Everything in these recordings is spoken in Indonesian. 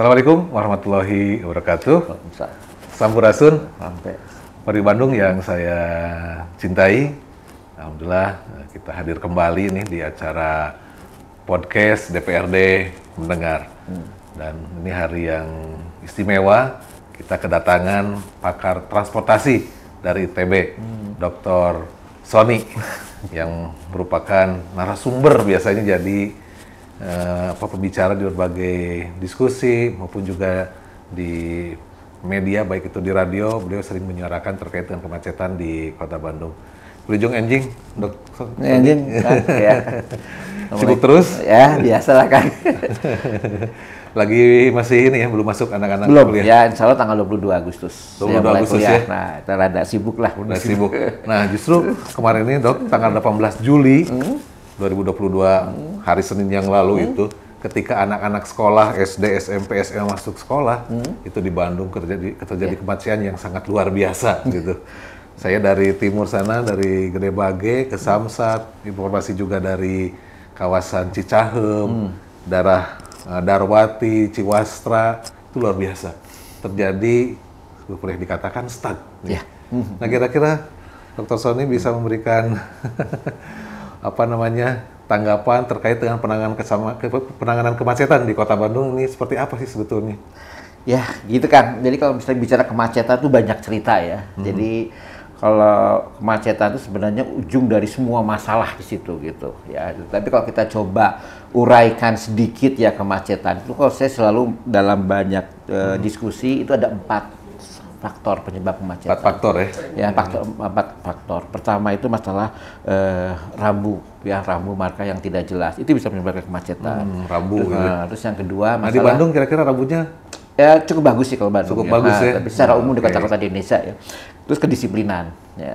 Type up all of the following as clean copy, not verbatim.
Assalamualaikum warahmatullahi wabarakatuh. Sampurasun, sampai Mari Bandung yang saya cintai. Alhamdulillah kita hadir kembali nih di acara podcast DPRD Mendengar. Dan ini hari yang istimewa, kita kedatangan pakar transportasi dari ITB, Dr. Sony, yang merupakan narasumber biasanya jadi pembicara di berbagai diskusi maupun juga di media, baik itu di radio. Beliau sering menyuarakan terkait dengan kemacetan di Kota Bandung. Ujung enjing, Dok. Enjing, ya. Sibuk terus? Ya, biasalah kan. Lagi masih ini ya, belum masuk anak-anak belum, kuliah? Ya insya Allah tanggal 22 Agustus. 22 Agustus kuliah. Ya? Nah, kita rada sibuk lah. Udah sibuk. Nah, justru kemarin ini, Dok, tanggal 18 Juli 2022, hari Senin yang lalu itu, ketika anak-anak sekolah SD, SMP, SMA masuk sekolah, itu di Bandung terjadi kemacetan yang sangat luar biasa gitu. Saya dari timur sana, dari Gede Bage ke Samsat, informasi juga dari kawasan Cicahem, daerah Darwati, Ciwastra, itu luar biasa. Terjadi, boleh dikatakan stuck. Ya. Nah, kira-kira Dr. Sony bisa memberikan tanggapan terkait dengan penanganan kemacetan di Kota Bandung ini seperti apa sih sebetulnya? Ya, gitu kan. Jadi kalau misalnya bicara kemacetan itu banyak cerita ya. Jadi kalau kemacetan itu sebenarnya ujung dari semua masalah di situ gitu ya. Tapi kalau kita coba uraikan sedikit ya kemacetan itu, kalau saya selalu dalam banyak diskusi itu ada 4 faktor penyebab kemacetan. 4 faktor ya? Ya, 4 faktor. Pertama itu masalah rambu marka yang tidak jelas. Itu bisa menyebabkan kemacetan. Rambu. Terus yang kedua masalah. Nah, di Bandung kira-kira rambunya? Ya cukup bagus sih kalau Bandung. Cukup bagus ya. Tapi secara umum di kota-kota di Indonesia ya. Terus kedisiplinan. Ya.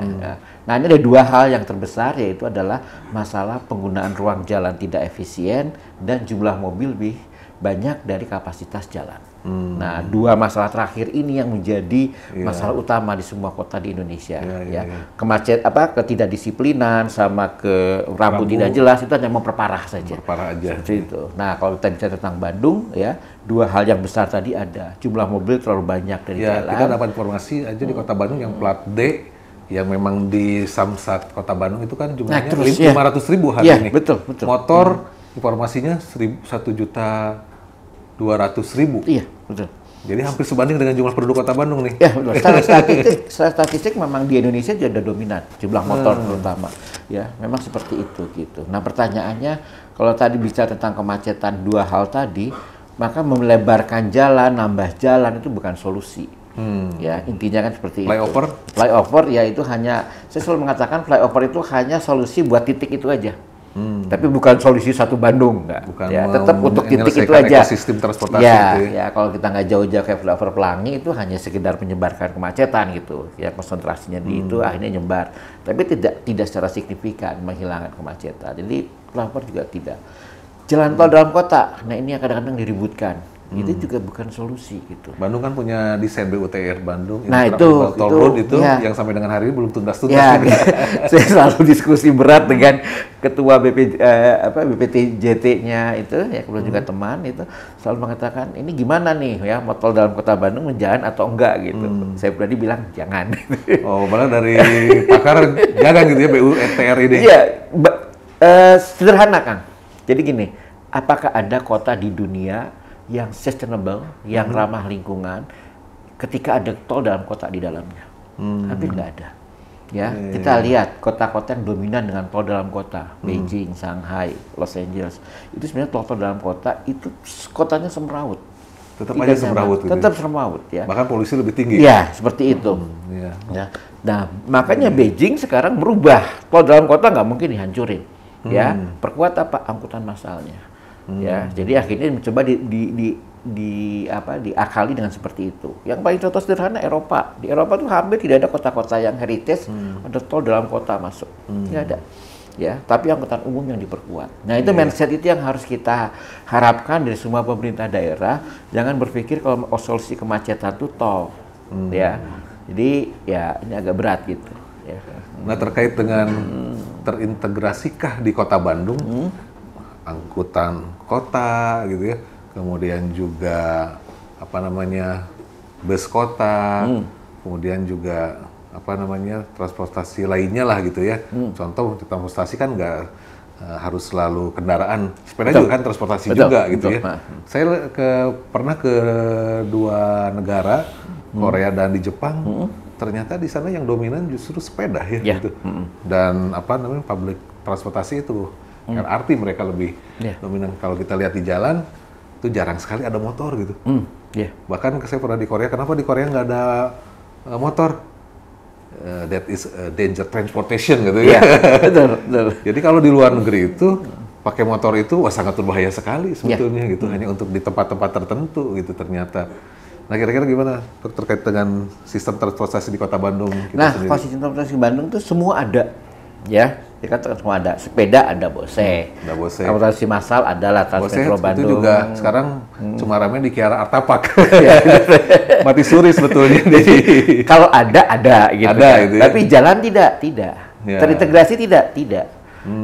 Nah, ini ada 2 hal yang terbesar, yaitu adalah masalah penggunaan ruang jalan tidak efisien dan jumlah mobil lebih banyak dari kapasitas jalan. Nah, 2 masalah terakhir ini yang menjadi masalah utama di semua kota di Indonesia. Ketidakdisiplinan sama rambu tidak jelas itu hanya memperparah saja. Memperparah aja. Seperti itu. Nah, kalau kita bicara tentang Bandung, ya 2 hal yang besar tadi ada. Jumlah mobil terlalu banyak dari jalan. Kita dapat informasi aja di Kota Bandung yang plat D, yang memang di Samsat Kota Bandung itu kan jumlahnya 500.000 hari ini. Betul. Motor informasinya 1.200.000. Iya, betul. Jadi hampir sebanding dengan jumlah penduduk Kota Bandung nih. Ya, betul. Secara statistik memang di Indonesia juga dominan jumlah motor terutama. Ya, memang seperti itu gitu. Nah, pertanyaannya kalau tadi bicara tentang kemacetan 2 hal tadi, maka melebarkan jalan, nambah jalan itu bukan solusi. Ya, intinya kan seperti Flyover? Flyover ya itu hanya, saya selalu mengatakan flyover itu hanya solusi buat titik itu aja. Tapi bukan solusi satu Bandung, enggak. Bukan ya, tetap untuk titik itu aja. Ekosistem transportasi ya, itu ya, kalau kita nggak jauh-jauh kayak flyover Pelangi itu hanya sekedar menyebarkan kemacetan gitu. Ya, konsentrasinya di itu akhirnya nyebar. Tapi tidak secara signifikan menghilangkan kemacetan. Jadi flyover juga tidak. Jalan tol dalam kota, nah ini yang kadang-kadang diributkan. Itu juga bukan solusi gitu. Bandung kan punya desain BUTR Bandung, nah itu tol road itu yang sampai dengan hari ini belum tuntas-tuntas. Ya, saya selalu diskusi berat dengan ketua BPTJT-nya itu, ya kemudian juga teman itu selalu mengatakan ini gimana nih ya, mau tol dalam kota Bandung menjalan atau enggak gitu. Saya berani bilang jangan. Oh, malah dari pakar jangan gitu ya BUTR ini. Iya, sederhana Kang. Jadi gini, apakah ada kota di dunia yang sustainable, yang ramah lingkungan, ketika ada tol dalam kota di dalamnya? Hampir nggak ada. Ya, kita lihat kota-kota yang dominan dengan tol dalam kota, Beijing, Shanghai, Los Angeles, itu sebenarnya tol dalam kota itu kotanya semrawut. Tetap aja semrawut. Tetap semrawut ya. Bahkan polusi lebih tinggi. Ya, seperti itu. Ya. Nah, makanya Beijing sekarang berubah, tol dalam kota nggak mungkin dihancurin. Ya, perkuat apa? Angkutan massalnya. Ya, jadi akhirnya mencoba diakali dengan seperti itu. Yang paling contoh sederhana Eropa. Di Eropa tuh hampir tidak ada kota-kota yang heritage ada tol dalam kota masuk. Nggak ada. Ya, tapi angkutan umum yang diperkuat. Nah, itu mindset itu yang harus kita harapkan dari semua pemerintah daerah. Jangan berpikir kalau solusi kemacetan itu tol. Ya. Jadi ya ini agak berat gitu. Ya. Nah, terkait dengan terintegrasikah di Kota Bandung angkutan kota gitu ya, kemudian juga apa namanya bus kota, kemudian juga apa namanya transportasi lainnya lah gitu ya. Contoh untuk transportasi kan nggak harus selalu kendaraan, sepeda juga kan transportasi juga gitu ya. Saya pernah ke 2 negara, Korea dan di Jepang. Ternyata di sana yang dominan justru sepeda ya gitu. Dan apa namanya public transportasi itu LRT mereka lebih dominan. Kalau kita lihat di jalan itu jarang sekali ada motor gitu. Bahkan saya pernah di Korea, kenapa di Korea nggak ada motor? That is danger transportation gitu ya. Betul. Jadi kalau di luar negeri itu pakai motor itu sangat berbahaya sekali sebetulnya gitu, hanya untuk di tempat-tempat tertentu gitu ternyata. Nah kira-kira gimana terkait dengan sistem transportasi di Kota Bandung kita sendiri? Kalau sistem transportasi di Bandung tuh semua ada, ya kan semua ada. Sepeda ada Bose, transportasi massal adalah Transmetro Bandung. Itu juga sekarang cuma ramai di Kiara Artapak, mati suri sebetulnya. Kalau ada gitu. Ada, kan. gitu ya? Tapi jalan tidak. Terintegrasi tidak.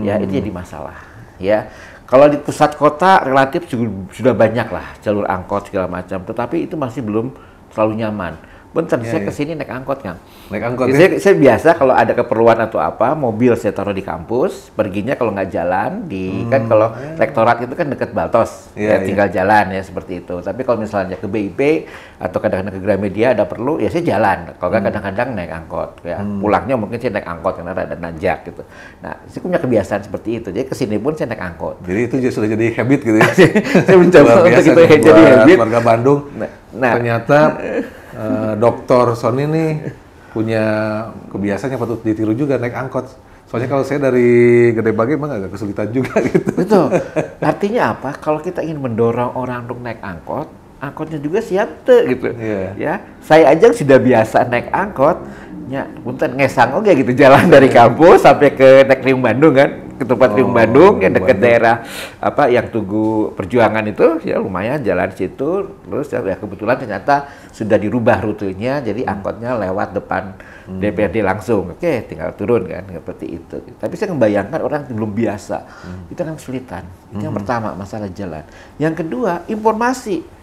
Ya itu jadi masalah. Ya. Kalau di pusat kota relatif sudah banyak lah jalur angkot segala macam, tetapi itu masih belum terlalu nyaman. Bentar, saya kesini naik angkot, Kang. Naik angkot saya biasa kalau ada keperluan atau apa, mobil saya taruh di kampus, perginya kalau nggak jalan, kan kalau rektorat itu kan deket Baltos, tinggal jalan ya seperti itu. Tapi kalau misalnya ke BIP atau kadang-kadang ke Gramedia ada perlu, ya saya jalan. Kalau nggak kadang-kadang naik angkot. Ya. Pulangnya mungkin saya naik angkot karena ada nanjak gitu. Nah, saya punya kebiasaan seperti itu. Jadi kesini pun saya naik angkot. Jadi itu sudah jadi habit gitu ya? Saya mencoba untuk itu jadi habit. Warga Bandung, ternyata Dokter Sony nih punya kebiasaan yang patut ditiru juga naik angkot. Soalnya kalau saya dari Gede Bage emang agak kesulitan juga gitu. Betul. Artinya apa? Kalau kita ingin mendorong orang untuk naik angkot, angkotnya juga siap tuh gitu. Ya, saya aja sudah biasa naik angkot. Ya, punten ngesang oke gitu jalan dari kampus sampai ke Nekriung Bandung kan, ke tempat Riung Bandung yang dekat daerah apa yang Tugu Perjuangan itu ya lumayan jalan situ. Terus ya kebetulan ternyata sudah dirubah rutenya jadi angkotnya lewat depan DPRD langsung. Oke, tinggal turun kan seperti itu. Tapi saya membayangkan orang yang belum biasa itu kan kesulitan. Itu yang pertama masalah jalan. Yang kedua informasi.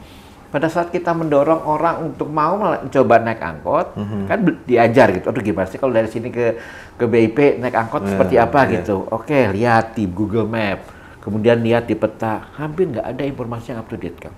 Pada saat kita mendorong orang untuk mau mencoba naik angkot, kan diajar gitu. Aduh gimana sih kalau dari sini ke BIP naik angkot seperti apa gitu. Oke, lihat di Google Map, kemudian lihat di peta. Hampir nggak ada informasi yang up to date, Kang.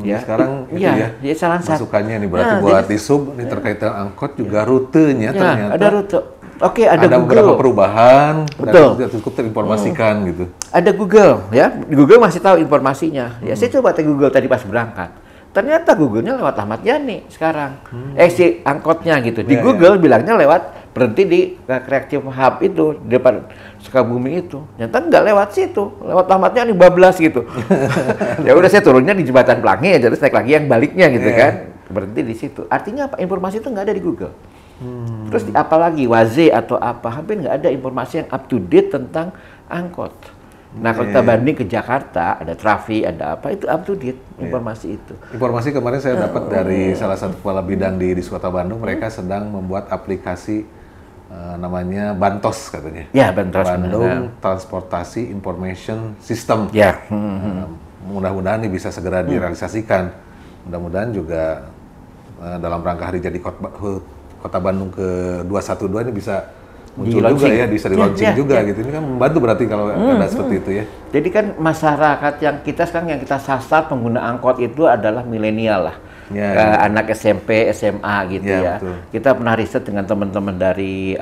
Sekarang itu ya masukannya nih berarti buat di sub ini terkait dengan angkot juga rutenya ternyata. Ada rute. Oke, ada Google. Beberapa perubahan, betul. Dan cukup terinformasikan gitu. Ada Google, ya. Di Google masih tahu informasinya. Ya, saya coba tes Google tadi pas berangkat. Ternyata Google-nya lewat Ahmad Yani sekarang. Si angkotnya gitu. Di Google bilangnya lewat berhenti di Creative Hub itu, di depan Sukabumi itu. Ternyata nggak lewat situ, lewat Ahmad Yani bablas gitu. Ya udah saya turunnya di Jembatan Pelangi aja, terus naik lagi yang baliknya gitu kan. Berhenti di situ. Artinya apa? Informasi itu nggak ada di Google. Terus apalagi Waze atau apa, hampir nggak ada informasi yang up to date tentang angkot. Nah kalau kita banding ke Jakarta, ada Trafi, ada apa, itu up to date informasi itu. Informasi kemarin saya dapat dari salah satu kepala bidang di Kota Bandung, mereka sedang membuat aplikasi namanya Bantos katanya. Ya, Bantos. Bandung Transportasi Information System. Ya. Mudah-mudahan ini bisa segera direalisasikan. Mudah-mudahan juga dalam rangka hari jadi Kota Bandung ke-212 ini bisa muncul juga ya, bisa di-launching juga gitu. Ini kan membantu berarti kalau ada seperti itu ya. Jadi kan masyarakat yang kita sekarang yang kita sasar pengguna angkot itu adalah milenial lah. Anak SMP, SMA gitu ya. Betul. Kita pernah riset dengan teman-teman dari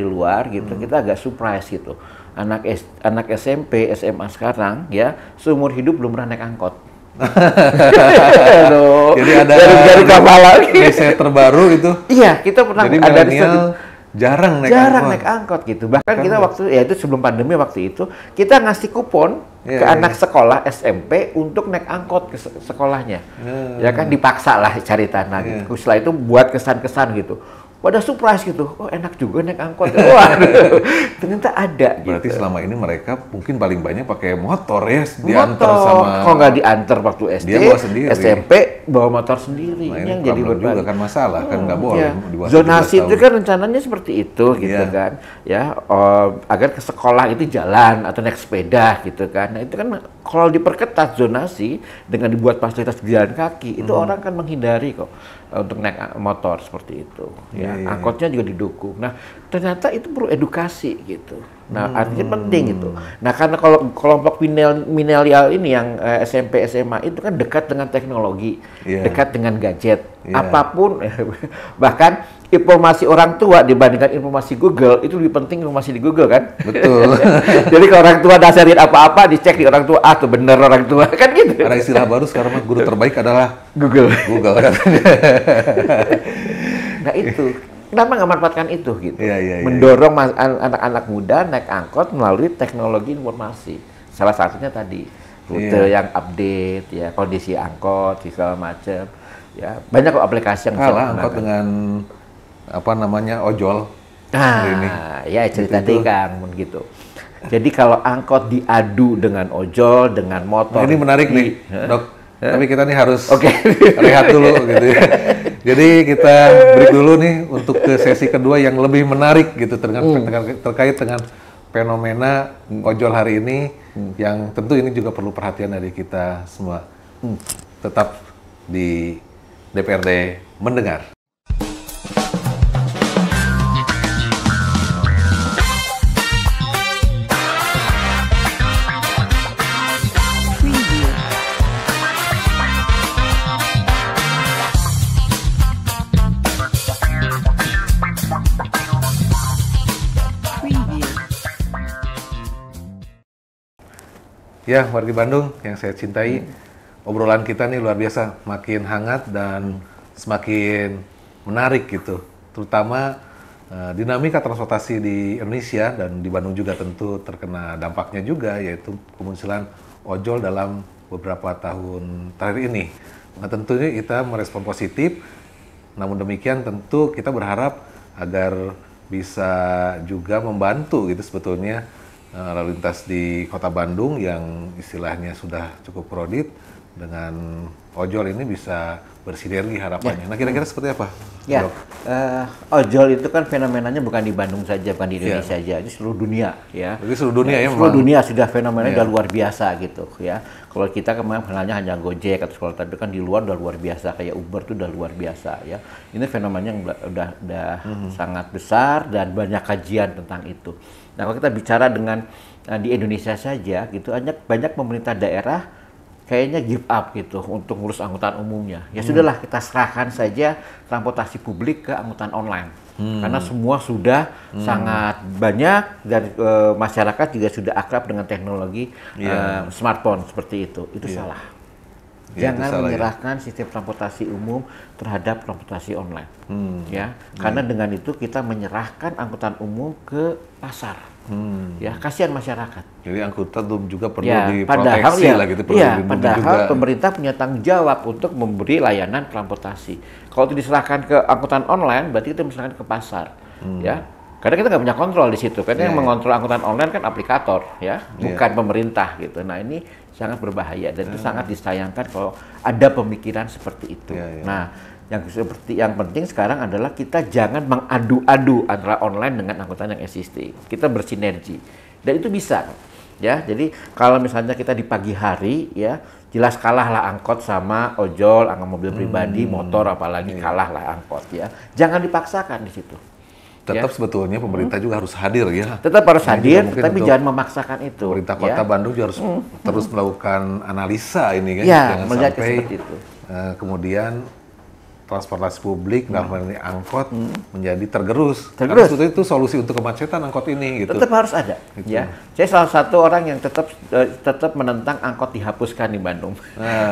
luar gitu. Kita agak surprise gitu. Anak SMP, SMA sekarang ya, seumur hidup belum pernah naik angkot. Jadi ada dari kapal lagi. Riset terbaru itu. Iya, kita pernah jadi ada riset jarang naik angkot gitu. Bahkan kita waktu itu sebelum pandemi waktu itu kita ngasih kupon ke anak sekolah SMP untuk naik angkot ke sekolahnya. Ya kan dipaksa lah cari tanah gitu. Setelah itu buat kesan-kesan gitu. Pada surprise gitu, oh enak juga naik angkot. Wah, ternyata ada. Berarti gitu. Selama ini mereka mungkin paling banyak pakai motor ya, diantar sama. Kok nggak diantar waktu SD, dia bawa sendiri. SMP, bawa motor sendiri. Nah, ini ini yang jadi problem juga berbahaya. kan masalah, kan nggak boleh. Ya. di bawah Zonasi 17 itu tahun. kan rencananya seperti itu gitu Iya. kan, ya agar ke sekolah itu jalan atau naik sepeda gitu kan. Nah itu kan kalau diperketat zonasi dengan dibuat fasilitas jalan kaki, itu orang kan menghindari kok untuk naik motor seperti itu. Ya, Iya. angkotnya juga didukung. Nah ternyata itu perlu edukasi gitu. Nah artinya penting itu. Nah karena kalau kelompok milenial ini yang SMP SMA itu kan dekat dengan teknologi, Iya. dekat dengan gadget, Iya. apapun bahkan informasi orang tua dibandingkan informasi Google itu lebih penting informasi di Google kan. Betul. Jadi kalau orang tua dasarin apa-apa dicek di orang tua, ah tuh bener orang tua kan gitu. Ada istilah baru sekarang, guru terbaik adalah Google. Google katanya. Nah itu kenapa nggak manfaatkan itu gitu? Iya, iya, iya. Mendorong anak-anak muda naik angkot melalui teknologi informasi. Salah satunya tadi rute Iya. yang update ya, kondisi angkot segala macam. Ya banyak kok aplikasi yang bisa Kalah angkot digunakan. dengan apa namanya ojol. Hari ini. Nah, ya cerita Gitu. tadi Kang, begitu. Jadi kalau angkot diadu dengan ojol, dengan motor. Nah, ini menarik nih, Dok. Tapi kita nih harus Oke. rehat dulu gitu ya. Jadi kita break dulu nih untuk ke sesi kedua yang lebih menarik gitu terkait dengan fenomena ojol hari ini yang tentu ini juga perlu perhatian dari kita semua. Tetap di DPRD mendengar. Ya, warga Bandung yang saya cintai, obrolan kita nih luar biasa, makin hangat dan semakin menarik gitu. Terutama dinamika transportasi di Indonesia dan di Bandung juga tentu terkena dampaknya juga, yaitu kemunculan ojol dalam beberapa tahun terakhir ini. Nah tentunya kita merespon positif, namun demikian tentu kita berharap agar bisa juga membantu gitu sebetulnya lalu lintas di Kota Bandung yang istilahnya sudah cukup kredit dengan ojol ini bisa bersinergi harapannya. Nah kira-kira seperti apa? Ya, Dok? ojol itu kan fenomenanya bukan di Bandung saja, bukan di Indonesia saja, ini seluruh dunia ya. Jadi seluruh dunia ya Seluruh memang. dunia sudah fenomenanya Iya. udah luar biasa gitu ya. Kalau kita kemarin kenalnya hanya Gojek atau sekolah, tapi kan di luar udah luar biasa, kayak Uber itu udah luar biasa ya. Ini fenomenanya yang udah sangat besar dan banyak kajian tentang itu. Nah kalau kita bicara dengan di Indonesia saja gitu, banyak pemerintah daerah kayaknya give up gitu untuk ngurus angkutan umumnya. Ya sudahlah, kita serahkan saja transportasi publik ke angkutan online. Karena semua sudah sangat banyak dan masyarakat juga sudah akrab dengan teknologi smartphone seperti itu. Itu salah. Ya, itu Jangan salah, ya. menyerahkan sistem transportasi umum terhadap transportasi online. Ya, karena dengan itu kita menyerahkan angkutan umum ke pasar. Ya, kasihan masyarakat. Jadi angkutan juga perlu Ya, diproteksi lah gitu, perlu dilindungi padahal juga. pemerintah punya tanggung jawab untuk memberi layanan transportasi. Kalau itu diserahkan ke angkutan online, berarti kita misalkan ke pasar, ya. Karena kita nggak punya kontrol di situ. Karena yang mengontrol angkutan online kan aplikator, ya, bukan pemerintah gitu. Nah ini sangat berbahaya dan itu sangat disayangkan kalau ada pemikiran seperti itu. Nah, yang penting sekarang adalah kita jangan mengadu-adu antara online dengan angkutan yang existing. Kita bersinergi dan itu bisa, ya. Jadi kalau misalnya kita di pagi hari, ya, jelas kalah lah angkot sama ojol, angkot mobil pribadi, motor apalagi kalah lah angkot, ya. Jangan dipaksakan di situ. Tetap sebetulnya pemerintah juga harus hadir ya. Tetap harus hadir, mungkin tapi untuk jangan memaksakan itu. Pemerintah Kota Bandung juga harus terus melakukan analisa ini kan, Ya, jangan melihat sampai seperti itu. Kemudian transportasi publik dalam hal ini angkot menjadi tergerus. Karena Tergerus. sebetulnya itu solusi untuk kemacetan angkot ini gitu. Tetap harus ada, ya. Saya salah satu orang yang tetap menentang angkot dihapuskan di Bandung.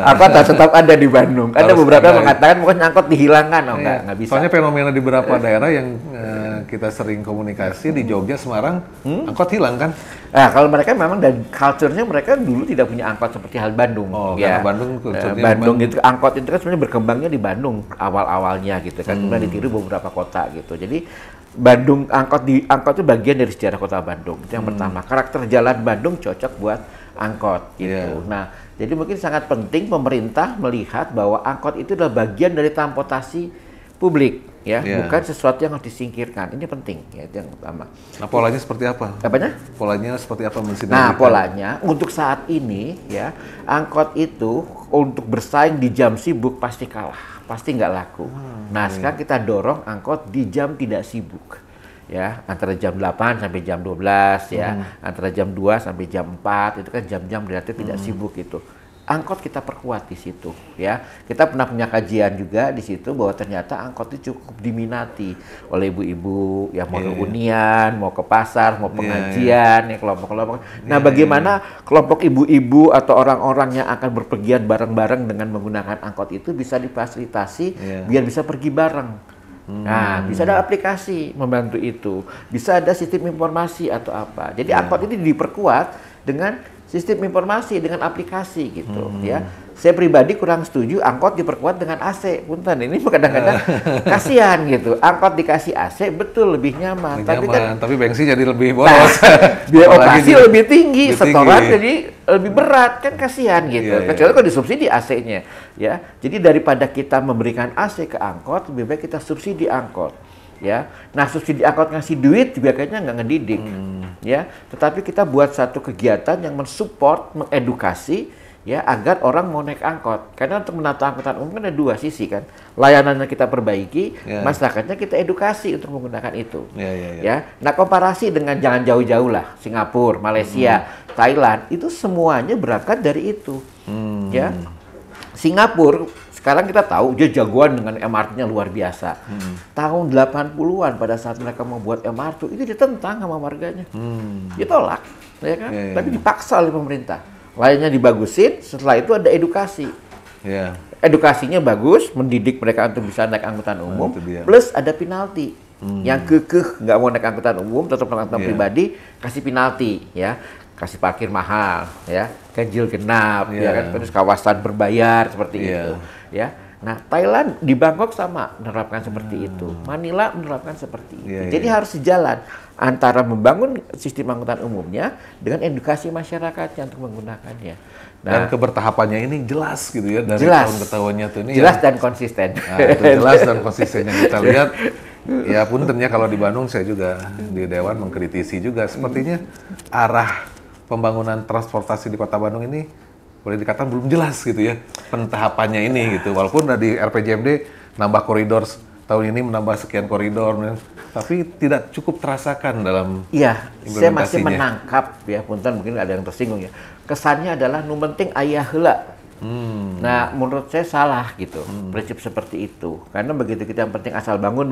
Angkot tetap ada di Bandung. Ada Harus beberapa ada, yang mengatakan mungkin angkot dihilangkan, Iya. nggak bisa. Soalnya fenomena di beberapa daerah yang kita sering komunikasi di Jogja, Semarang, angkot hilang kan? Nah, kalau mereka memang dan culture-nya mereka dulu tidak punya angkot seperti hal Bandung. Oh, ya. karena Bandung culture-nya Bandung memang- itu angkot itu kan sebenarnya berkembangnya di Bandung awal-awalnya gitu kan. Kemudian ditiru beberapa kota gitu. Jadi Bandung angkot itu bagian dari sejarah kota Bandung. Itu yang pertama. Karakter jalan Bandung cocok buat angkot gitu. Iya. Nah, jadi mungkin sangat penting pemerintah melihat bahwa angkot itu adalah bagian dari transportasi publik ya, Iya. bukan sesuatu yang harus disingkirkan. Ini penting ya, itu yang pertama. Nah, polanya seperti apa? Apanya? Polanya seperti apa Nah, mensinergikan? polanya untuk saat ini ya, angkot itu untuk bersaing di jam sibuk pasti kalah, pasti nggak laku. Nah, sekarang kita dorong angkot di jam tidak sibuk. Ya, antara jam 8 sampai jam 12 ya, antara jam 2 sampai jam 4 itu kan jam-jam relatif tidak sibuk itu. Angkot kita perkuat di situ ya. Kita pernah punya kajian juga di situ bahwa ternyata angkot itu cukup diminati oleh ibu-ibu yang mau ke Unian, mau ke pasar, mau pengajian, ya kelompok-kelompok. Nah, bagaimana kelompok ibu-ibu atau orang-orang yang akan berpergian bareng-bareng dengan menggunakan angkot itu bisa difasilitasi biar bisa pergi bareng. Nah, bisa ada aplikasi membantu itu, bisa ada sistem informasi atau apa. Jadi angkot ini diperkuat dengan sistem informasi, dengan aplikasi gitu ya. Saya pribadi kurang setuju angkot diperkuat dengan AC. Punten, ini kadang-kadang kasihan gitu. Angkot dikasih AC betul lebih nyaman, tapi kan tapi bensin jadi lebih boros. biaya Apalagi operasi lebih tinggi, lebih setoran tinggi. jadi lebih berat, kan kasihan gitu. Iya, iya. Kecuali kalau disubsidi AC-nya, ya. Jadi daripada kita memberikan AC ke angkot, lebih baik kita subsidi angkot, ya. Nah, subsidi angkot ngasih duit juga kayaknya nggak ngedidik, ya. Tetapi kita buat satu kegiatan yang mensupport, mengedukasi, ya, agar orang mau naik angkot. Karena untuk menata angkutan umum kan ada dua sisi kan. Layanannya kita perbaiki, masyarakatnya kita edukasi untuk menggunakan itu. Ya. Nah, komparasi dengan jangan jauh-jauh lah, Singapura, Malaysia, Thailand, itu semuanya berangkat dari itu. Ya. Singapura sekarang kita tahu dia jagoan dengan MRT-nya luar biasa. Tahun 80-an pada saat mereka mau buat MRT itu ditentang sama warganya. Ditolak, ya kan? Tapi dipaksa oleh pemerintah. Lainnya dibagusin, setelah itu ada edukasi. Edukasinya bagus, mendidik mereka untuk bisa naik angkutan umum, plus ada penalti. Yang kekeh nggak mau naik angkutan umum, tetap naik angkutan pribadi, kasih penalti, ya, kasih parkir mahal, ya, ganjil genap, ya kan, terus kawasan berbayar seperti itu, ya. Nah, Thailand di Bangkok sama menerapkan seperti itu, Manila menerapkan seperti itu. Jadi harus sejalan antara membangun sistem angkutan umumnya dengan edukasi masyarakatnya untuk menggunakannya. Nah, dan kebertahapannya ini jelas gitu ya dari tahun ke tahunnya tuh ini jelas dan konsisten. Nah, itu jelas dan konsisten yang kita lihat. Ya puntennya kalau di Bandung saya juga di Dewan mengkritisi juga sepertinya arah pembangunan transportasi di Kota Bandung ini boleh dikatakan belum jelas gitu ya pentahapannya ini gitu. Walaupun di RPJMD nambah koridor tahun ini menambah sekian koridor, tapi tidak cukup terasakan dalam iya, saya masih implementasinya. menangkap ya, punten mungkin ada yang tersinggung ya. Kesannya adalah nu penting aya heula. Nah, menurut saya salah gitu, prinsip seperti itu. Karena begitu kita yang penting asal bangun,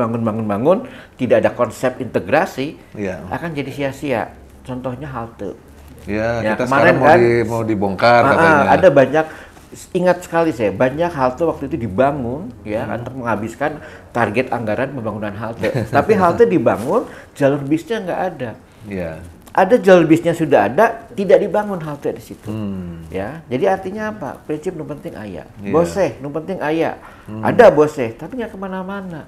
tidak ada konsep integrasi, akan jadi sia-sia. Contohnya halte. Ya, Ya, kita kemarin sekarang kan, mau dibongkar katanya. ada banyak, ingat sekali saya, banyak halte waktu itu dibangun ya untuk menghabiskan target anggaran pembangunan halte. Tapi halte dibangun, jalur bisnya nggak ada. Iya. Ada jalur bisnya sudah ada, tidak dibangun halte di situ. Ya, jadi artinya apa? Prinsip nu penting aya. Boseh, nu penting aya. Ada boseh, tapi nggak kemana-mana.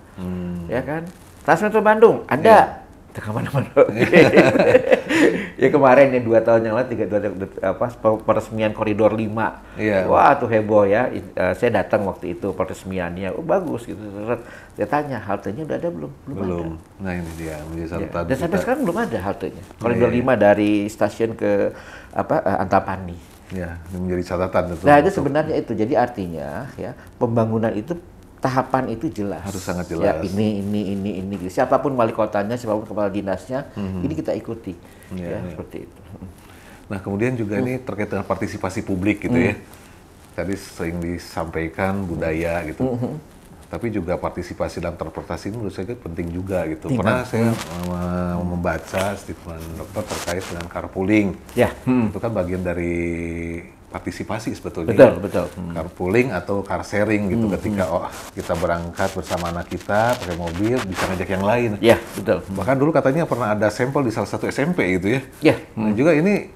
Ya kan? Transmetro Bandung ada, nggak kemana-mana. Ya kemarin ya 2 tahun yang lalu peresmian koridor 5. Wah, tuh heboh ya. Saya datang waktu itu peresmiannya. Oh, bagus gitu. Saya tanya, haltenya udah ada belum? Belum. Ada. Nah, ini dia menjadi catatan. Dan sampai sekarang belum ada haltenya. Koridor 5 dari stasiun ke Antapani. Ya, ini menjadi catatan itu. Nah, itu sebenarnya itu. Jadi artinya ya, pembangunan itu tahapan itu jelas. Harus sangat Ya, jelas. ini. Siapapun wali kotanya, siapapun kepala dinasnya, ini kita ikuti. Ya, seperti itu. Nah, kemudian juga ini terkait dengan partisipasi publik gitu ya. Tadi sering disampaikan budaya gitu. Tapi juga partisipasi dalam transportasi ini menurut saya penting juga gitu. Pernah saya membaca statement dokter terkait dengan carpooling. Ya. Itu kan bagian dari partisipasi sebetulnya. Betul. Carpooling atau car sharing gitu, ketika kita berangkat bersama anak kita pakai mobil bisa ngajak yang lain. Iya, betul. Bahkan dulu katanya pernah ada sampel di salah satu SMP gitu ya. Iya. Nah juga ini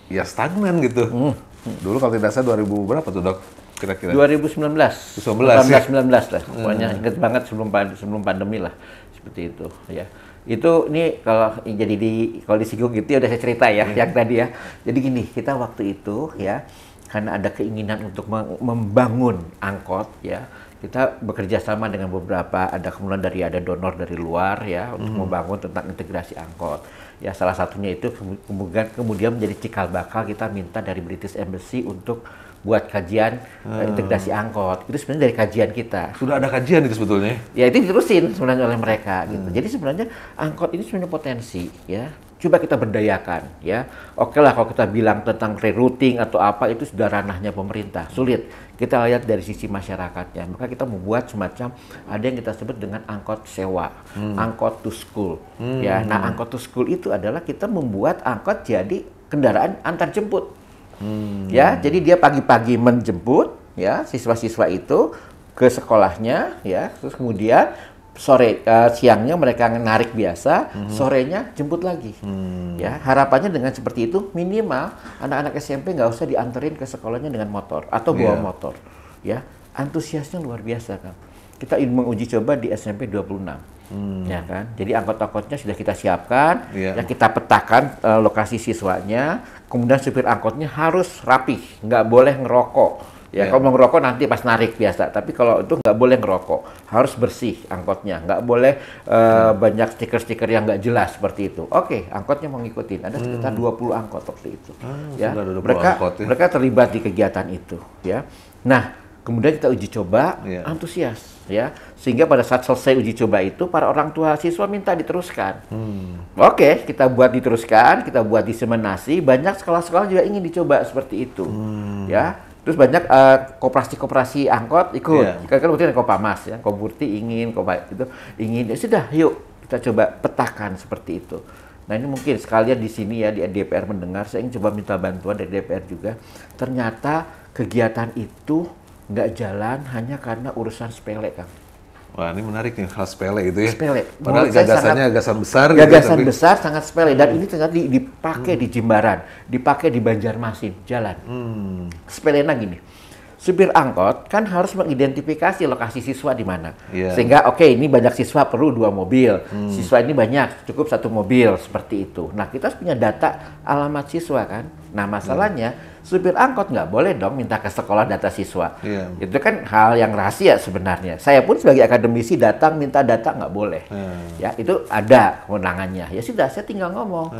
ya stagnan gitu. Dulu kalau tidak salah 2000 berapa tuh Dok? Kira-kira 2019 ya? 19 lah. Pokoknya inget banget sebelum pandemi lah. Seperti itu ya. Itu nih kalau jadi kalau disinggung gitu ya udah saya cerita ya yang tadi ya. Jadi gini, kita waktu itu ya karena ada keinginan untuk membangun angkot ya. Kita bekerja sama dengan beberapa, kemudian ada donor dari luar ya untuk membangun tentang integrasi angkot. Ya salah satunya itu kemudian menjadi cikal bakal kita minta dari British Embassy untuk buat kajian integrasi angkot. Itu sebenarnya dari kajian kita. Sudah ada kajian itu sebetulnya? Ya itu diterusin sebenarnya oleh mereka gitu. Jadi sebenarnya angkot ini sebenarnya potensi ya. Coba kita berdayakan ya. Oke lah kalau kita bilang tentang rerouting atau apa itu sudah ranahnya pemerintah. Sulit. Kita lihat dari sisi masyarakatnya. Maka kita membuat semacam ada yang kita sebut dengan angkot sewa, angkot to school. Ya, nah angkot to school itu adalah kita membuat angkot jadi kendaraan antar jemput. Ya, jadi dia pagi-pagi menjemput ya siswa-siswa itu ke sekolahnya ya, terus kemudian siangnya mereka narik biasa, sorenya jemput lagi. Ya, harapannya dengan seperti itu minimal anak-anak SMP nggak usah dianterin ke sekolahnya dengan motor atau bawa motor. Ya, antusiasnya luar biasa kan. Kita menguji coba di SMP 26. Ya kan, jadi angkot-angkotnya sudah kita siapkan, ya kita petakan lokasi siswanya, kemudian supir angkotnya harus rapih, nggak boleh ngerokok. Ya, kalau mau ngerokok nanti pas narik biasa, tapi kalau itu nggak boleh ngerokok, harus bersih angkotnya, nggak boleh banyak stiker-stiker yang nggak jelas seperti itu. Oke, angkotnya mau ngikutin, ada sekitar 20 angkot waktu itu. Ya, mereka terlibat di kegiatan itu. Ya, nah kemudian kita uji coba, antusias. Ya, sehingga pada saat selesai uji coba itu para orang tua siswa minta diteruskan. Oke, kita buat diteruskan, kita buat diseminasi. Banyak sekolah-sekolah juga ingin dicoba seperti itu. Ya, terus banyak koperasi-koperasi angkot ikut. Kan mungkin Kopamas ya, Koburti ingin, itu ingin. Ya sudah, yuk kita coba petakan seperti itu. Nah ini mungkin sekalian di sini ya di DPR mendengar, saya ingin coba minta bantuan dari DPR juga. Ternyata kegiatan itu nggak jalan hanya karena urusan sepele, Kang. Wah, ini menarik nih, hal sepele itu ya. Sepele. Padahal gagasannya gagasan besar. Gagasan gitu, besar, sangat sepele. Dan ini ternyata dipakai di Jimbaran, dipakai di Banjarmasin, jalan. Sepelena gini, supir angkot kan harus mengidentifikasi lokasi siswa di mana. Sehingga oke, ini banyak siswa perlu 2 mobil, siswa ini banyak, cukup 1 mobil, seperti itu. Nah, kita harus punya data alamat siswa kan. Nah, masalahnya supir angkot nggak boleh dong minta ke sekolah data siswa. Itu kan hal yang rahasia sebenarnya. Saya pun sebagai akademisi datang minta data nggak boleh. Ya, itu ada kewenangannya. Ya sudah, saya tinggal ngomong,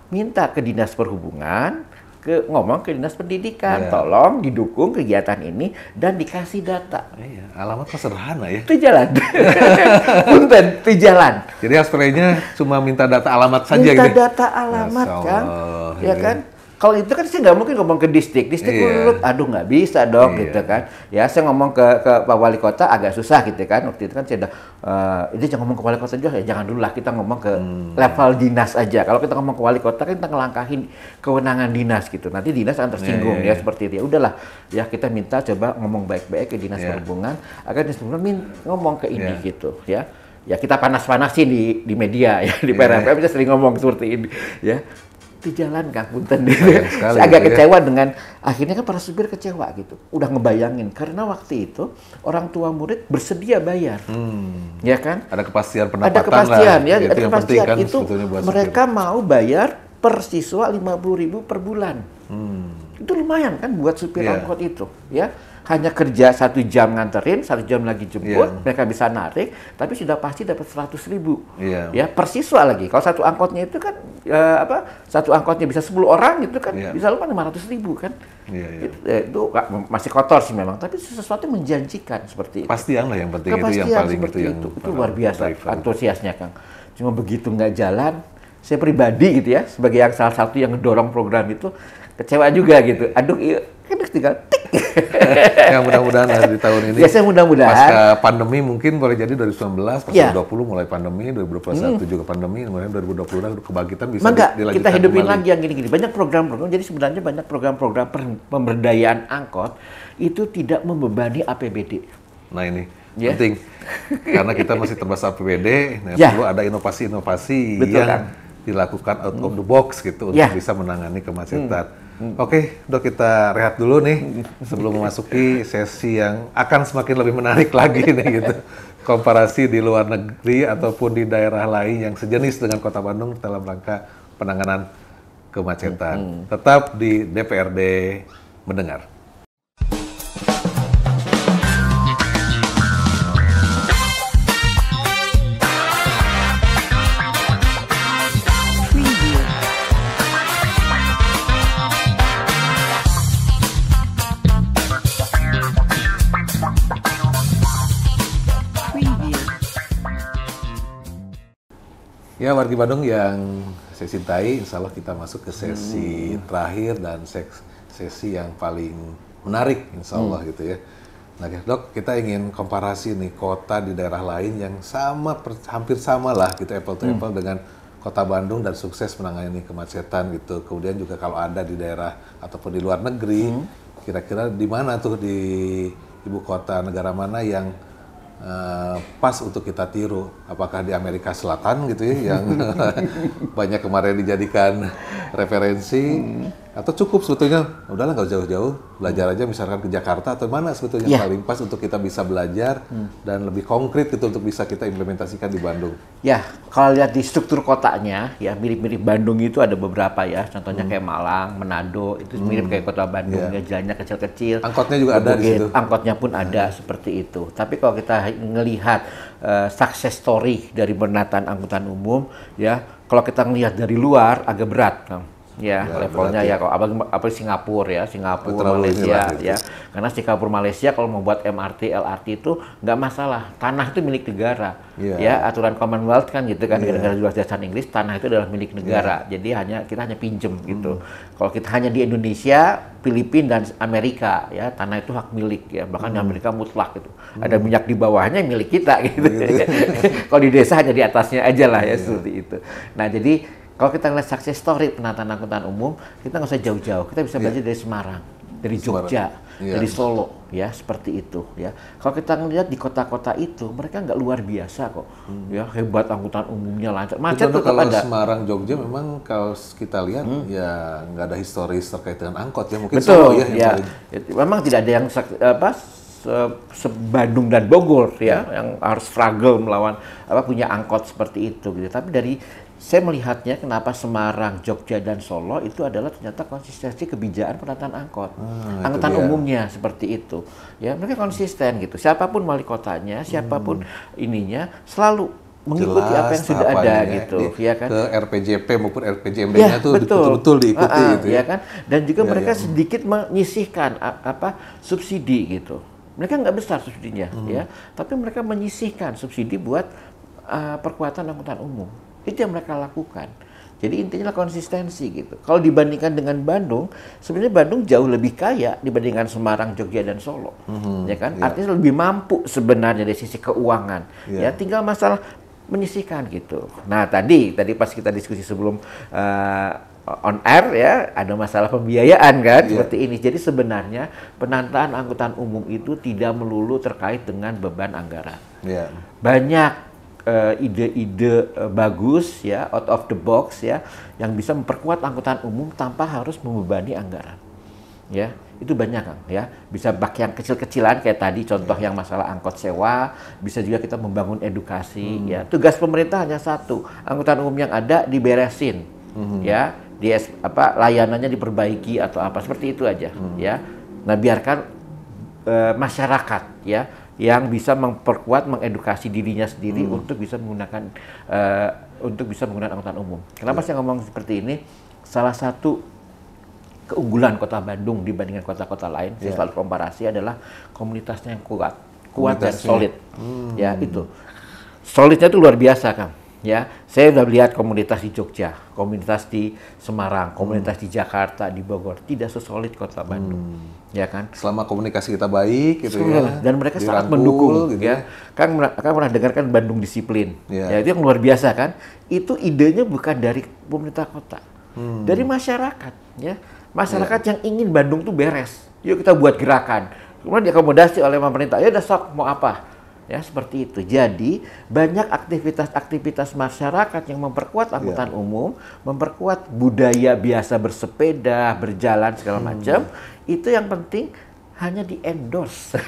minta ke Dinas Perhubungan, ngomong ke Dinas Pendidikan, tolong didukung kegiatan ini dan dikasih data. Alamat sederhana ya. Itu jalan. Punten, itu jalan. Jadi aspirasinya cuma minta data alamat saja minta gitu. Minta data alamat kan, ya kan. Kalau itu kan saya nggak mungkin ngomong ke distrik menurut, aduh nggak bisa dong gitu kan. Ya saya ngomong ke Pak Wali Kota agak susah gitu kan. Waktu itu kan saya udah, itu jangan ngomong ke Wali Kota juga, ya jangan dulu lah kita ngomong ke level dinas aja. Kalau kita ngomong ke Wali Kota kan kita ngelangkahin kewenangan dinas gitu. Nanti dinas akan tersinggung ya seperti itu. Ya udahlah, ya kita minta coba ngomong baik-baik ke Dinas Perhubungan, agar Dinas Perhubungan ngomong ke ini gitu ya. Ya kita panas-panasin di media ya, di PRFM kita sering ngomong seperti ini ya. Itu jalan Kang Punten gitu. Saya agak kecewa dengan akhirnya kan para supir kecewa gitu. Udah ngebayangin karena waktu itu orang tua murid bersedia bayar. Ya kan? Ada kepastian pendapatan. Ada kepastian lah. ya, ada kepastian kan, itu mereka mau bayar per siswa 50.000 per bulan. Itu lumayan kan buat supir angkot itu ya. Hanya kerja 1 jam nganterin, 1 jam lagi jemput, mereka bisa narik, tapi sudah pasti dapat 100.000 ya per siswa lagi. Kalau satu angkotnya itu kan satu angkotnya bisa 10 orang gitu kan, bisa lupa 500.000 kan. Itu masih kotor sih memang, tapi sesuatu menjanjikan seperti itu. Pastian lah yang penting Kepastian itu yang paling seperti itu itu luar biasa antusiasnya Kang. Cuma begitu nggak jalan, saya pribadi gitu ya sebagai yang salah satu yang ngedorong program itu kecewa juga gitu. Aduh, iya kan tinggal Yang mudah-mudahan lah di tahun ini. Biasanya mudah-mudahan. Pasca pandemi mungkin boleh jadi 2019, pas Ya. 2020 mulai pandemi, 2021 juga pandemi, kemudian 2020 lah kebangkitan bisa Maka dilanjutkan kita hidupin kembali. lagi yang gini-gini. Banyak program-program, jadi sebenarnya banyak program-program pemberdayaan angkot itu tidak membebani APBD. Nah ini Ya. penting, karena kita masih terbatas APBD, nah Ya. perlu ada inovasi-inovasi Betul, yang Kang. dilakukan out of the box gitu untuk Ya. bisa menangani kemacetan. Oke, Dok, kita rehat dulu nih sebelum memasuki sesi yang akan semakin lebih menarik lagi nih gitu. Komparasi di luar negeri ataupun di daerah lain yang sejenis dengan Kota Bandung dalam rangka penanganan kemacetan. Tetap di DPRD Mendengar. Preview. Preview. Ya, wargi Bandung yang saya cintai, insya Allah kita masuk ke sesi terakhir dan sesi yang paling menarik, insya Allah gitu ya. Nah, Dok, kita ingin komparasi nih kota di daerah lain yang sama, hampir sama lah gitu, apple to apple dengan Kota Bandung dan sukses menangani kemacetan gitu. Kemudian juga kalau ada di daerah ataupun di luar negeri, kira-kira di mana tuh di ibu kota negara mana yang pas untuk kita tiru? Apakah di Amerika Selatan gitu ya, yang banyak kemarin dijadikan referensi, atau cukup sebetulnya udahlah nggak jauh-jauh, belajar aja misalkan ke Jakarta atau mana sebetulnya Ya. paling pas untuk kita bisa belajar dan lebih konkret gitu untuk bisa kita implementasikan di Bandung. Ya, kalau lihat di struktur kotanya, ya mirip-mirip Bandung itu ada beberapa ya. Contohnya kayak Malang, Manado, itu mirip kayak kota Bandung, ya jalannya kecil-kecil. Angkotnya juga ada di Bukit, situ. Angkotnya pun ada seperti itu. Tapi kalau kita ngelihat success story dari penataan angkutan umum, ya kalau kita ngelihat dari luar agak berat, Kang. Ya, Ya, levelnya berat, ya kalau apa Singapura ya, Singapura, Terlalu Malaysia inilah gitu. ya. Karena Singapura Malaysia kalau mau buat MRT, LRT itu nggak masalah. Tanah itu milik negara. Iya. Ya, aturan Commonwealth kan gitu kan, negara luar jajahan Inggris, tanah itu adalah milik negara. Jadi kita hanya pinjem gitu. Kalau kita hanya di Indonesia, Filipina dan Amerika ya, tanah itu hak milik ya. Bahkan di Amerika mutlak gitu. Ada minyak di bawahnya milik kita gitu. Kalau di desa hanya di atasnya aja lah ya seperti itu. Nah, jadi kalau kita ngeliat success story penataan angkutan umum, kita nggak usah jauh-jauh. Kita bisa belajar dari Semarang, dari Jogja, dari Solo, ya seperti itu. Ya, kalau kita ngelihat di kota-kota itu, mereka nggak luar biasa kok. Ya, hebat angkutan umumnya lancar. Macet Itu tetap kalau ada. Semarang, Jogja memang kalau kita lihat ya nggak ada historis terkait dengan angkot ya, mungkin Betul, Solo ya yang ya. paling. Memang tidak ada yang se-Bandung dan Bogor ya, yang harus struggle melawan punya angkot seperti itu gitu. Tapi dari saya melihatnya kenapa Semarang, Jogja dan Solo itu adalah ternyata konsistensi kebijakan penataan angkot. Angkutan dia. umumnya seperti itu. Ya, mereka konsisten gitu. Siapapun wali kotanya, siapapun ininya selalu mengikuti apa yang sudah ada tahapannya gitu, di- ya kan? Ke RPJP maupun RPJMD-nya tuh betul-betul diikuti gitu ya ya. kan? Dan juga Ya, mereka ya. sedikit menyisihkan subsidi gitu. Mereka nggak besar subsidinya, ya, tapi mereka menyisihkan subsidi buat perkuatan angkutan umum. Itu yang mereka lakukan. Jadi intinya konsistensi gitu. Kalau dibandingkan dengan Bandung, sebenarnya Bandung jauh lebih kaya dibandingkan Semarang, Jogja dan Solo, ya kan? ya. Artinya lebih mampu sebenarnya dari sisi keuangan. Ya. Ya, tinggal masalah menyisihkan gitu. Nah tadi pas kita diskusi sebelum on air ya, ada masalah pembiayaan kan seperti ini. Jadi sebenarnya penataan angkutan umum itu tidak melulu terkait dengan beban anggaran. Ya. Banyak ide-ide bagus ya, out of the box ya, yang bisa memperkuat angkutan umum tanpa harus membebani anggaran. Ya, itu banyak Kang ya. Bisa bak yang kecil-kecilan kayak tadi contoh yang masalah angkot sewa, bisa juga kita membangun edukasi ya. Tugas pemerintah hanya satu, angkutan umum yang ada diberesin. Ya, layanannya diperbaiki atau apa seperti itu aja ya. Nah, biarkan masyarakat ya yang bisa memperkuat, mengedukasi dirinya sendiri untuk bisa menggunakan angkutan umum. Kenapa saya ngomong seperti ini? Salah satu keunggulan Kota Bandung dibandingkan kota-kota lain, saya selalu komparasi adalah komunitasnya yang kuat dan solid. Ya itu, solidnya itu luar biasa Kang. Ya, saya udah lihat komunitas di Jogja, komunitas di Semarang, komunitas di Jakarta, di Bogor, tidak sesolid kota Bandung, ya kan? Selama komunikasi kita baik gitu ya. Dan mereka sangat dirangkul, mendukung, gitu ya. Kan pernah dengarkan Bandung Disiplin, Ya. ya itu yang luar biasa kan? Itu idenya bukan dari pemerintah kota, dari masyarakat, ya. Masyarakat yang ingin Bandung tuh beres. Yuk kita buat gerakan. Kemudian diakomodasi oleh pemerintah. Ya udah sok mau apa? Ya seperti itu. Jadi banyak aktivitas-aktivitas masyarakat yang memperkuat angkutan umum, memperkuat budaya biasa bersepeda, berjalan segala macam. Itu yang penting hanya di endorse,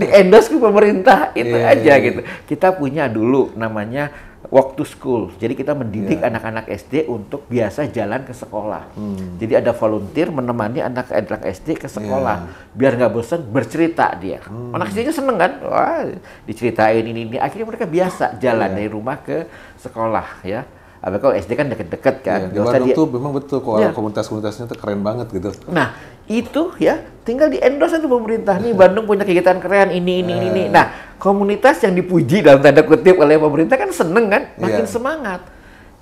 di endorse ke pemerintah itu aja gitu. Kita punya dulu namanya walk to school. Jadi kita mendidik anak-anak SD untuk biasa jalan ke sekolah. Jadi ada volunteer menemani anak-anak SD ke sekolah. Biar nggak bosan bercerita dia. Anak SD-nya seneng kan? Wah, diceritain ini. Akhirnya mereka biasa jalan dari rumah ke sekolah ya. Apalagi kalau SD kan deket-deket kan. Di Bandung tuh memang betul komunitas-komunitasnya tuh keren banget gitu. Nah, itu ya tinggal di endorse itu pemerintah nih Bandung punya kegiatan keren ini. Nah, komunitas yang dipuji dalam tanda kutip oleh pemerintah kan seneng kan, makin semangat.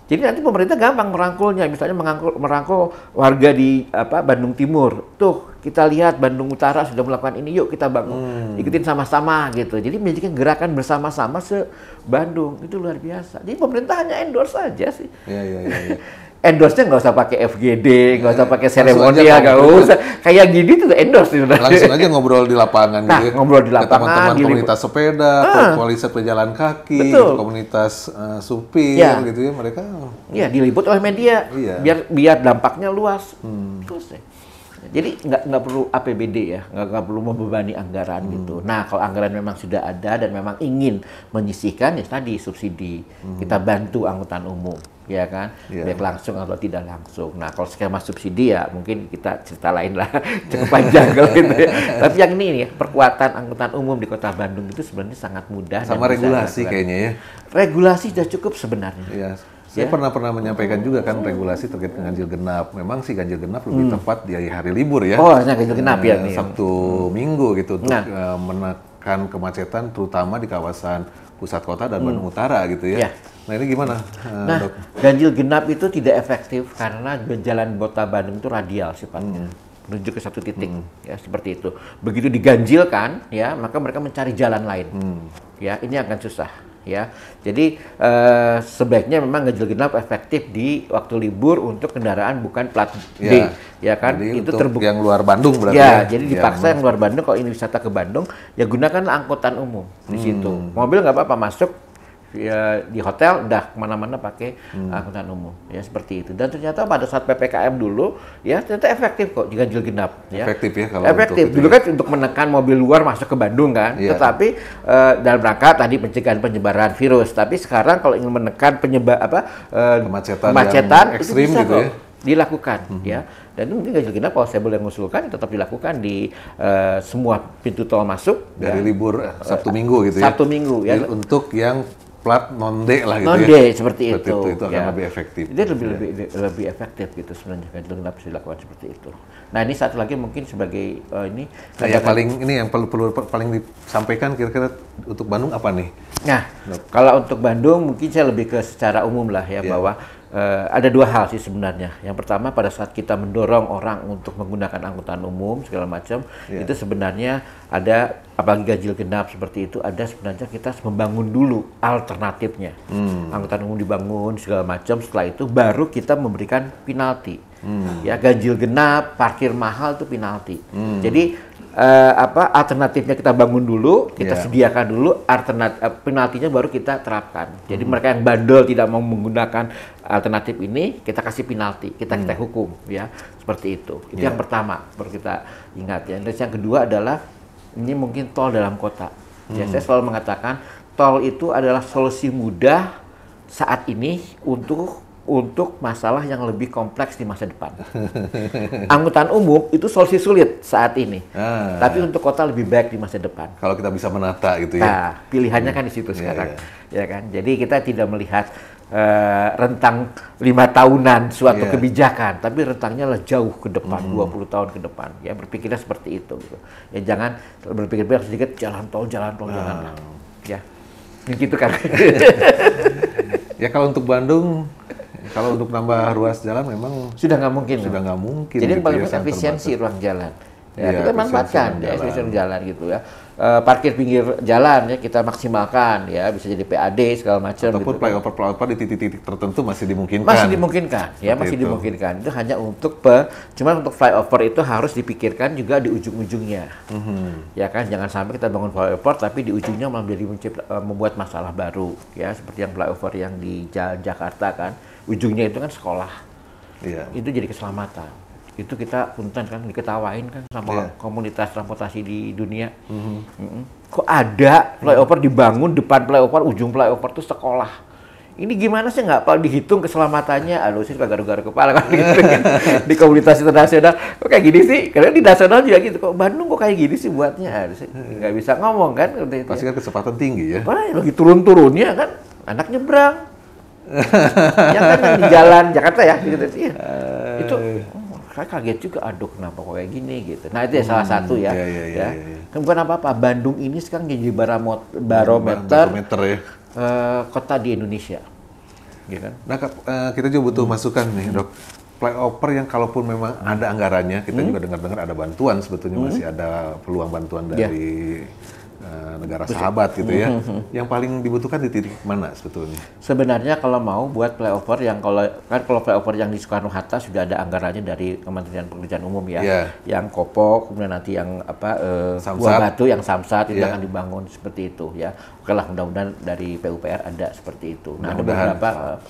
Jadi nanti pemerintah gampang merangkulnya, misalnya merangkul warga di Bandung Timur. Tuh, kita lihat Bandung Utara sudah melakukan ini, yuk kita bangun. Ikutin sama-sama gitu. Jadi menjadikan gerakan bersama-sama se-Bandung. Itu luar biasa. Jadi pemerintah hanya endorse aja sih. Iya. Endorse-nya nggak usah pakai FGD, nggak usah pakai seremonial, nggak usah. Kayak gini tuh endorse sebenarnya. Langsung aja ngobrol di lapangan gitu ya. Ngobrol di lapangan. Teman-teman komunitas sepeda, komunitas pejalan kaki, komunitas supir gitu ya, mereka. Iya, diliput oleh media. Biar dampaknya luas. Terus ya. Jadi nggak perlu APBD ya, nggak perlu membebani anggaran gitu. Nah, kalau anggaran memang sudah ada dan memang ingin menyisihkan ya tadi subsidi, kita bantu angkutan umum, ya kan, baik langsung atau tidak langsung. Nah, kalau skema subsidi ya mungkin kita cerita lain lah, cukup panjang kalau gitu. Ya. Tapi yang ini ya, perkuatan angkutan umum di Kota Bandung itu sebenarnya sangat mudah. Sama regulasi kayaknya ya. Regulasi sudah cukup sebenarnya. Iya. Saya pernah menyampaikan juga kan regulasi terkait dengan ganjil genap. Memang sih ganjil genap lebih tepat di hari libur ya. Oh, ganjil genap ya. Sabtu Minggu gitu untuk menekan kemacetan terutama di kawasan pusat kota dan Bandung Utara gitu ya. Nah ini gimana? Dok? Ganjil genap itu tidak efektif karena jalan kota Bandung itu radial sifatnya. Menuju ke satu titik ya seperti itu. Begitu diganjilkan ya, maka mereka mencari jalan lain. Ya, ini akan susah. Ya, jadi sebaiknya memang ganjil genap efektif di waktu libur untuk kendaraan bukan plat D, ya kan? Jadi itu terbukti yang luar Bandung berarti. Ya, jadi dipaksa yang luar Bandung kalau ini wisata ke Bandung, ya gunakan angkutan umum di situ. Mobil nggak apa-apa masuk. Ya, di hotel udah kemana-mana pakai angkutan umum ya seperti itu. Dan ternyata pada saat PPKM dulu ya ternyata efektif kok di ganjil genap ya. Efektif ya kalau efektif dulu kan untuk menekan mobil luar masuk ke Bandung kan. Tetapi dalam rangka tadi pencegahan penyebaran virus. Tapi sekarang kalau ingin menekan kemacetan ekstrim itu bisa gitu ya. Dilakukan ya. Dan itu mungkin ganjil genap kalau saya boleh mengusulkan tetap dilakukan di semua pintu tol masuk dari libur Sabtu Minggu gitu ya. Sabtu Minggu ya. Untuk yang plat non-D lah gitu non-D, ya. seperti itu. Itu akan lebih efektif. Itu lebih efektif gitu sebenarnya ganjil genap bisa dilakukan seperti itu. Nah, ini satu lagi mungkin sebagai ini yang perlu paling disampaikan kira-kira untuk Bandung apa nih? Nah, kalau untuk Bandung mungkin saya lebih ke secara umum lah ya bahwa ada dua hal sih sebenarnya. Yang pertama pada saat kita mendorong orang untuk menggunakan angkutan umum segala macam, itu sebenarnya ada apalagi ganjil genap seperti itu ada sebenarnya kita harus membangun dulu alternatifnya. Angkutan umum dibangun segala macam, setelah itu baru kita memberikan penalti. Ya ganjil genap, parkir mahal itu penalti. Jadi alternatifnya kita bangun dulu, kita sediakan dulu, penaltinya baru kita terapkan. Jadi mereka yang bandel tidak mau menggunakan alternatif ini, kita kasih penalti, kita hukum, ya seperti itu. Itu yang pertama perlu kita ingat ya. Terus yang kedua adalah ini mungkin tol dalam kota. Ya, saya selalu mengatakan tol itu adalah solusi mudah saat ini untuk masalah yang lebih kompleks di masa depan. Angkutan umum itu solusi sulit saat ini, tapi untuk kota lebih baik di masa depan. Kalau kita bisa menata gitu ya. Nah, pilihannya kan di situ sekarang, ya kan. Jadi kita tidak melihat rentang 5 tahunan suatu kebijakan, tapi rentangnya lah jauh ke depan, 20 tahun ke depan. Ya berpikirnya seperti itu. Gitu. Ya jangan berpikir sedikit jalan tol. Ya, gitu kan. Ya kalau untuk Bandung, kalau untuk nambah ruas jalan memang Sudah nggak mungkin. sudah nggak mungkin. Jadi yang gitu paling ya, penting sangat efisiensi terbatas. ruang jalan. Ya, Iya, kita manfaatkan efisiensi ya, ruang efisiensi jalan. jalan gitu ya. Parkir pinggir jalan ya kita maksimalkan ya, bisa jadi PAD segala macam Ataupun gitu kan. flyover di titik-titik tertentu masih dimungkinkan. Masih dimungkinkan ya, Seperti masih itu. dimungkinkan. Itu hanya untuk cuman untuk flyover itu harus dipikirkan juga di ujung-ujungnya. Ya kan, jangan sampai kita bangun flyover tapi di ujungnya malah menjadi membuat masalah baru ya, seperti yang flyover yang di Jakarta kan. Ujungnya itu kan sekolah. Iya. Itu jadi keselamatan. Itu kita punten kan diketawain kan sama Iya. komunitas transportasi di dunia. Kok ada flyover dibangun depan flyover, ujung flyover itu sekolah. Ini gimana sih nggak pak dihitung keselamatannya? Aduh sih garu-garu kepala kan gitu kan. Di komunitas internasional kok kayak gini sih? Karena di nasional juga gitu. Kok Bandung kok kayak gini sih buatnya? Aduh sih nggak bisa ngomong kan. Pasti kan kecepatan tinggi ya. Wah, lagi turun-turunnya kan anak nyebrang. Ya kan yang di jalan Jakarta ya gitu. Iya. Itu saya kaget juga, aduh kenapa kok kayak gini gitu. Nah itu ya salah satu ya. Iya. Kan bukan apa-apa, Bandung ini sekarang jadi barometer ya. kota di Indonesia. Gitu kan? Nah, kita juga butuh masukan nih, Dok. Flyover yang kalaupun memang ada anggarannya, kita juga dengar-dengar ada bantuan, sebetulnya masih ada peluang bantuan dari negara sahabat gitu ya. Yang paling dibutuhkan di titik mana sebetulnya? Sebenarnya kalau mau buat flyover yang kalau flyover yang di Soekarno-Hatta sudah ada anggarannya dari Kementerian Pekerjaan Umum ya. Iya. Yang Kopo, kemudian nanti yang Samsat. Buah Batu yang Samsat itu Iya. akan dibangun seperti itu ya. Oke lah, mudah-mudahan dari PUPR ada seperti itu. Nah, ada Mudah-mudahan. beberapa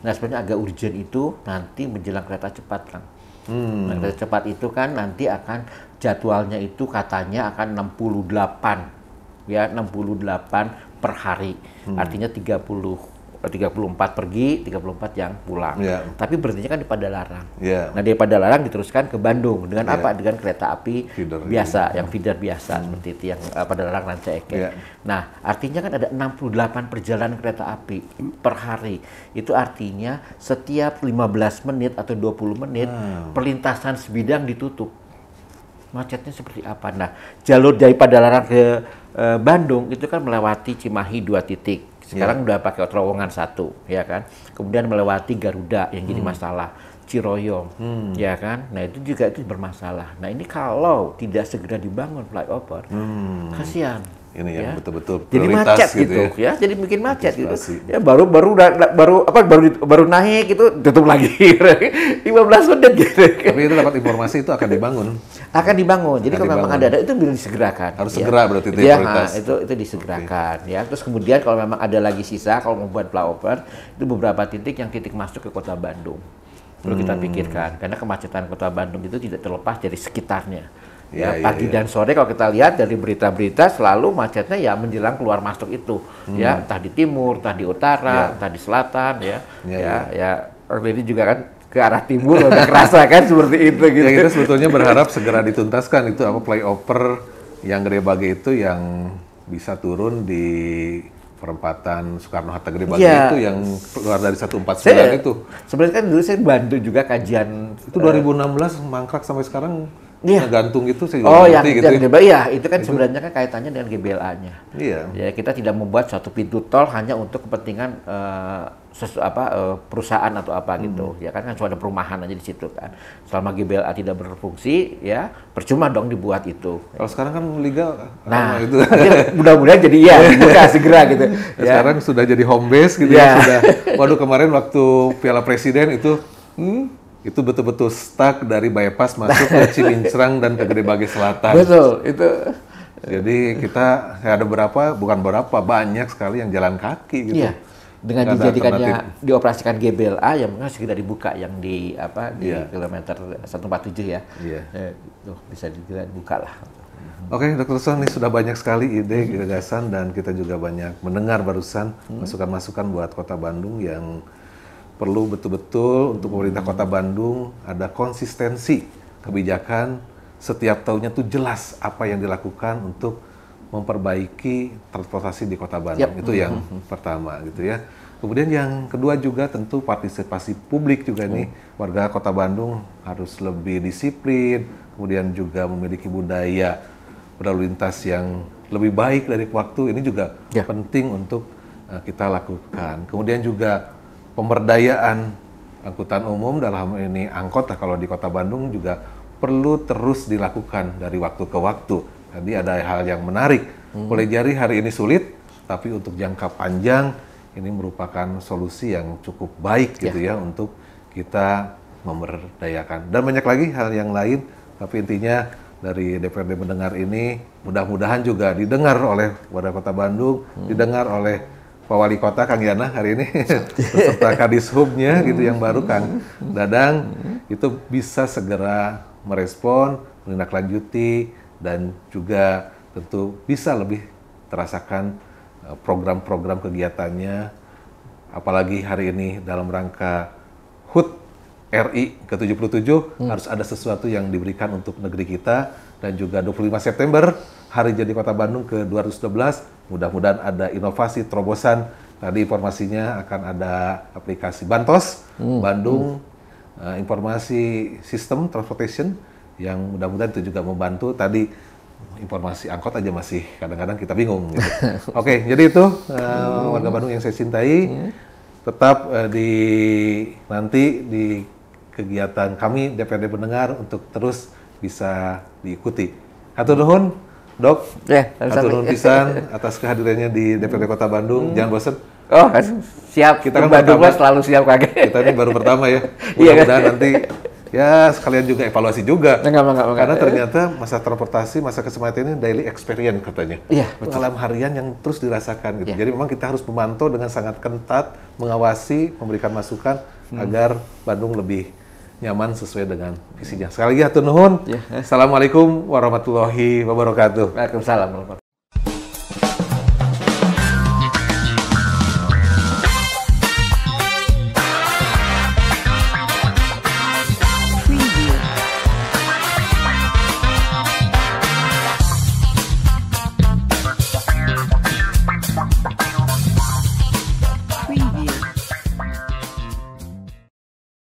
nah sebenarnya agak urgent itu nanti menjelang kereta cepat, Kang. Nah, kereta cepat itu kan nanti akan jadwalnya itu katanya akan 68 ya, 68 per hari. Artinya 34 pergi, 34 yang pulang. Iya. Tapi berhentinya kan di Padalarang. Iya. Nah, dari Padalarang diteruskan ke Bandung dengan Iya. apa? Dengan kereta api Feeder biasa, yang feeder biasa seperti itu yang Padalarang Ranca Ekek. Iya. Nah, artinya kan ada 68 perjalanan kereta api per hari. Itu artinya setiap 15 menit atau 20 menit perlintasan sebidang ditutup. Macetnya seperti apa? Nah, jalur dari Padalarang ke Bandung itu kan melewati Cimahi 2 titik. Sekarang udah pakai terowongan 1, ya kan. Kemudian melewati Garuda yang jadi masalah. Ciroyom, ya kan. Nah, itu juga itu bermasalah. Nah, ini kalau tidak segera dibangun flyover, kasihan. Ini yang ya. betul-betul Jadi prioritas macet gitu gitu ya. Jadi bikin macet gitu. Antisipasi. Ya baru naik itu tutup lagi. 15 menit gitu. Tapi itu dapat informasi itu akan dibangun. Akan dibangun. Jadi Akan kalau memang dibangun. ada itu bisa disegerakan. Harus segera berarti itu ya, prioritas. itu disegerakan ya. Terus kemudian kalau memang ada lagi sisa kalau membuat flyover itu beberapa titik yang titik masuk ke kota Bandung. Perlu kita pikirkan karena kemacetan kota Bandung itu tidak terlepas dari sekitarnya. Ya, Iya, pagi iya. dan sore kalau kita lihat dari berita-berita selalu macetnya ya menjelang keluar masuk itu. Ya, entah di timur, entah di utara, entah di selatan ya. Ini juga kan ke arah timur udah kerasa kan seperti itu gitu. Ya kita sebetulnya berharap segera dituntaskan itu apa flyover yang Gede Bage itu yang bisa turun di perempatan Soekarno-Hatta Gede Bage Iya. itu yang keluar dari 149 Saya- itu. Sebenarnya kan dulu saya bantu juga kajian Itu 2016 mangkrak sampai sekarang Iya. gantung itu saya Oh, juga yang ngerti gitu. yang DBA, ya, itu kan sebenarnya kan kaitannya dengan GBLA-nya. Iya. Ya, kita tidak membuat suatu pintu tol hanya untuk kepentingan perusahaan atau apa gitu. Ya kan sudah ada perumahan aja di situ kan. Selama GBLA tidak berfungsi, ya percuma dong dibuat itu. Kalau sekarang kan legal Nah, itu. mudah-mudahan jadi ya dibuka segera gitu. Ya, sekarang sudah jadi home base gitu ya Ya. sudah. Waduh kemarin waktu Piala Presiden itu betul-betul stuck dari bypass masuk ke Cilincrang dan ke Gede Bage Selatan. Betul, itu. Jadi kita ada banyak sekali yang jalan kaki gitu. Iya. Dengan Nggak ada dijadikannya alternatif. dioperasikan GBLA yang memang segera dibuka yang di Iya. kilometer 147 ya. Iya. Tuh, bisa dibuka lah. Oke, Dr. Son, ini sudah banyak sekali ide, gagasan, dan kita juga banyak mendengar barusan masukan-masukan buat Kota Bandung yang perlu betul-betul untuk pemerintah Kota Bandung ada konsistensi kebijakan setiap tahunnya tuh jelas apa yang dilakukan untuk memperbaiki transportasi di Kota Bandung. Yap. Itu yang pertama gitu ya. Kemudian yang kedua juga tentu partisipasi publik juga nih. Warga Kota Bandung harus lebih disiplin, kemudian juga memiliki budaya berlalu lintas yang lebih baik dari waktu. Ini juga Ya. penting untuk kita lakukan. Kemudian juga pemberdayaan angkutan umum dalam ini angkot kalau di Kota Bandung juga perlu terus dilakukan dari waktu ke waktu. Tadi ada hal yang menarik. Boleh jadi hari ini sulit, tapi untuk jangka panjang ini merupakan solusi yang cukup baik gitu ya untuk kita memberdayakan. Dan banyak lagi hal yang lain, tapi intinya dari DPRD mendengar ini mudah-mudahan juga didengar oleh Wali Kota Bandung, didengar oleh Pak Wali Kota Kang Yana hari ini beserta Kadishubnya gitu yang baru Kang Dadang itu bisa segera merespon, menindaklanjuti dan juga tentu bisa lebih terasakan program-program kegiatannya, apalagi hari ini dalam rangka HUT RI ke-77 harus ada sesuatu yang diberikan untuk negeri kita, dan juga 25 September Hari Jadi Kota Bandung ke-212, mudah-mudahan ada inovasi terobosan. Tadi informasinya akan ada aplikasi Bantos Bandung, informasi sistem transportation yang mudah-mudahan itu juga membantu. Tadi informasi angkot aja masih kadang-kadang kita bingung gitu. Oke, jadi itu warga Bandung yang saya cintai, tetap nanti di kegiatan kami DPRD Pendengar untuk terus bisa diikuti. Hatur nuhun, Dok. Hatur nuhun pisan atas kehadirannya di DPRD Kota Bandung. Jangan bosan. Oh, siap. Kita kan Bandung selalu siap kaget. Kita ini baru pertama ya. Mudah-mudahan nanti ya sekalian juga evaluasi juga. Enggak. Karena ternyata masa transportasi, masa keselamatan ini daily experience katanya. Iya, pengalaman harian yang terus dirasakan gitu. Jadi memang kita harus memantau dengan sangat ketat, mengawasi, memberikan masukan agar Bandung lebih nyaman sesuai dengan visinya. Sekali lagi hatur nuhun. Assalamualaikum warahmatullahi wabarakatuh. Waalaikumsalam.